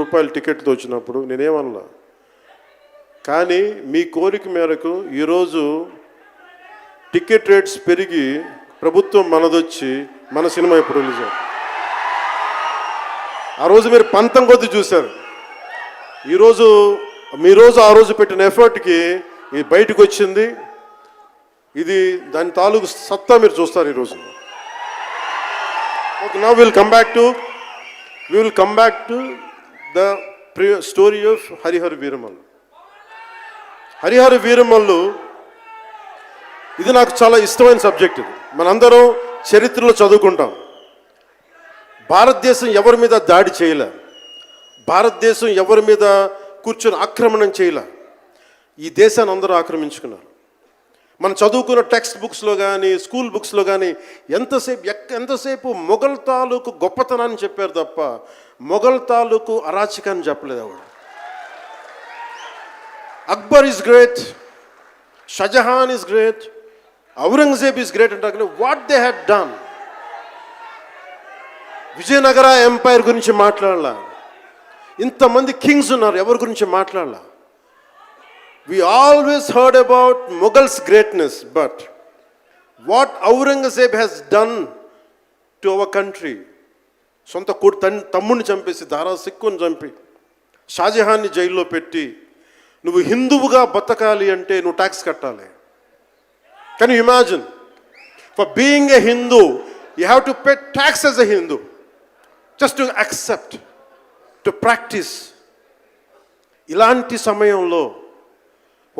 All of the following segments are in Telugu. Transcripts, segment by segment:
రూపాయలు టికెట్తో వచ్చినప్పుడు నేనేమన్నా. కానీ మీ కోరిక మేరకు ఈరోజు టికెట్ రేట్స్ పెరిగి ప్రభుత్వం మనదొచ్చి మన సినిమా ఇప్పుడు రిలీజ్ అవుతుంది. ఆ రోజు మీరు పంతం కొద్ది చూశారు. ఈరోజు ఆ రోజు పెట్టిన ఎఫర్ట్కి ఇది బయటకు వచ్చింది. ఇది దాని తాలూకు సత్తా మీరు చూస్తారు ఈరోజు. Okay, now will come back to the story of Harihara Veeramallu. Harihara Veeramallu ఇది నాకు చాలా ఇష్టమైన సబ్జెక్ట్. ఇది మనందరం చరిత్రలో చదువుకుంటాం. భారతదేశం ఎవరి మీద దాడి చేయలే, భారతదేశం ఎవరి మీద కూర్చొని ఆక్రమణం చేయలే. ఈ దేశాన్ని అందరూ ఆక్రమించుకున్నారు. మనం చదువుకున్న టెక్స్ట్ బుక్స్లో కానీ స్కూల్ బుక్స్లో కానీ ఎంతసేపు మొఘల్ తాలూకు గొప్పతనాన్ని చెప్పారు తప్ప మొఘల్ తాలూకు అరాచకాన్ని చెప్పలేదు ఆవిడ. Akbar is great, Shahjahan is great, Aurangzeb is great అంటే what they had done. Vijayanagara empire గురించి మాట్లాడాల. ఇంతమంది కింగ్స్ ఉన్నారు, ఎవరి గురించి మాట్లాడాల. We always heard about Mughals' greatness, but what Aurangzeb has done to our country, సొంత తమ్ముడిని చంపేసి దారా సిక్కుని చంపి షాజహాన్ని జైల్లో పెట్టి నువ్వు హిందువుగా బతకాలి అంటే నువ్వు ట్యాక్స్ కట్టాలి. Can you imagine? For being a Hindu you have to pay tax as a Hindu, just to accept, to practice. ఇలాంటి సమయంలో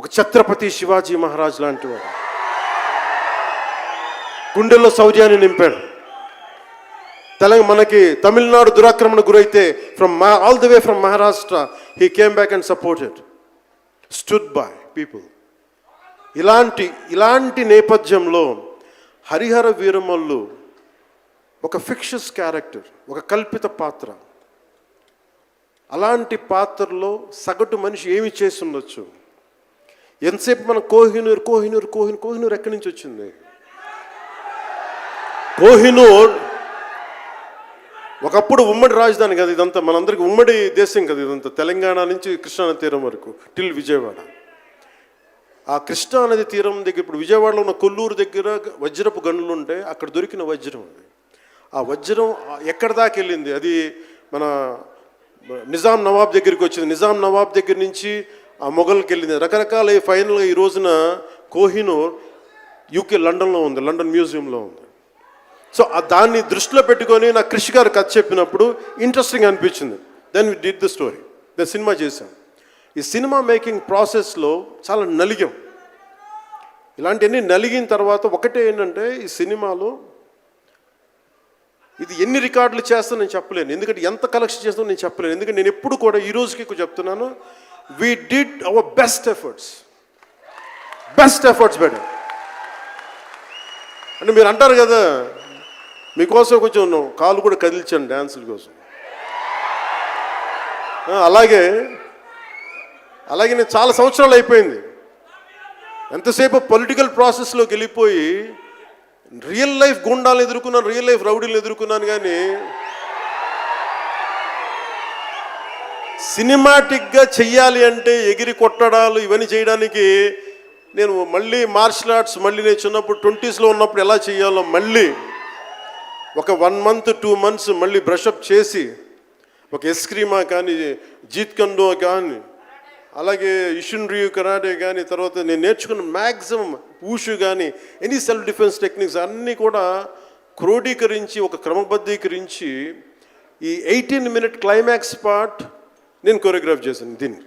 ఒక ఛత్రపతి శివాజీ మహారాజ్ లాంటి వాడు గుండెల్లో శౌర్యాన్ని నింపాడు. మనకి తమిళనాడు దురాక్రమణ గురైతే all the way from Maharashtra he came back and supported, stood by people. ఇలాంటి నేపథ్యంలో హరిహర వీరమల్లు ఒక ఫిక్షస్ క్యారెక్టర్, ఒక కల్పిత పాత్ర. అలాంటి పాత్రలో సగటు మనిషి ఏమి చేసి ఉండొచ్చు? ఎంతసేపు మనం కోహినూర్ ఎక్కడి నుంచి వచ్చింది? కోహినూర్ ఒకప్పుడు ఉమ్మడి రాజధాని కదా ఇదంతా, మనందరికీ ఉమ్మడి దేశం కదా ఇదంతా, తెలంగాణ నుంచి కృష్ణానది తీరం వరకు టిల్ విజయవాడ. ఆ కృష్ణానది తీరం దగ్గర ఇప్పుడు విజయవాడలో ఉన్న కొల్లూరు దగ్గర వజ్రపు గనులు ఉంటే అక్కడ దొరికిన వజ్రం అది. ఆ వజ్రం ఎక్కడి దాకా వెళ్ళింది? అది మన నిజాం నవాబ్ దగ్గరికి వచ్చింది. నిజాం నవాబ్ దగ్గర నుంచి ఆ మొఘల్కి వెళ్ళింది. రకరకాల ఫైనల్గా ఈ రోజున కోహినూర్ యూకే లండన్లో ఉంది, లండన్ మ్యూజియంలో ఉంది. సో దాన్ని దృష్టిలో పెట్టుకొని నాకు కృషి గారు కథ చెప్పినప్పుడు ఇంట్రెస్టింగ్ అనిపించింది. Then we did the story, then cinema చేశాం. ఈ సినిమా మేకింగ్ ప్రాసెస్లో చాలా నలిగాం. ఇలాంటివన్నీ నలిగిన తర్వాత ఒకటే ఏంటంటే ఈ సినిమాలో ఇది ఎన్ని రికార్డులు చేస్తా నేను చెప్పలేను, ఎందుకంటే ఎంత కలెక్షన్ చేస్తానో నేను చెప్పలేను. ఎందుకంటే నేను ఎప్పుడు కూడా ఈ రోజుకి చెప్తున్నాను, we did our best efforts better. అంటే మీరు అంటారు కదా, మీకోసం కొంచెం కాలు కూడా కదిల్చాను డ్యాన్సుల కోసం. అలాగే నేను చాలా సంవత్సరాలు అయిపోయింది. ఎంతసేపు పొలిటికల్ ప్రాసెస్లోకి వెళ్ళిపోయి రియల్ లైఫ్ గుండాలను ఎదుర్కొన్నాను, రియల్ లైఫ్ రౌడీలను ఎదుర్కొన్నాను. కానీ సినిమాటిక్గా చెయ్యాలి అంటే ఎగిరి కొట్టడాలు ఇవన్నీ చేయడానికి నేను మళ్ళీ మార్షల్ ఆర్ట్స్ నేను చిన్నప్పుడు 20s ఉన్నప్పుడు ఎలా చేయాలో మళ్ళీ ఒక 1 month 2 months మళ్ళీ బ్రషప్ చేసి ఒక ఎస్క్రీమా కానీ జీత్ కండో కానీ అలాగే ఇషున్రియు కరాటే కానీ తర్వాత నేను నేర్చుకున్న మ్యాక్సిమం ఊషు కానీ ఎనీ సెల్ఫ్ డిఫెన్స్ టెక్నిక్స్ అన్నీ కూడా క్రోడీకరించి ఒక క్రమబద్ధీకరించి ఈ 18-minute క్లైమాక్స్ పార్ట్ నేను కొరియోగ్రాఫ్ చేశాను దీన్ని.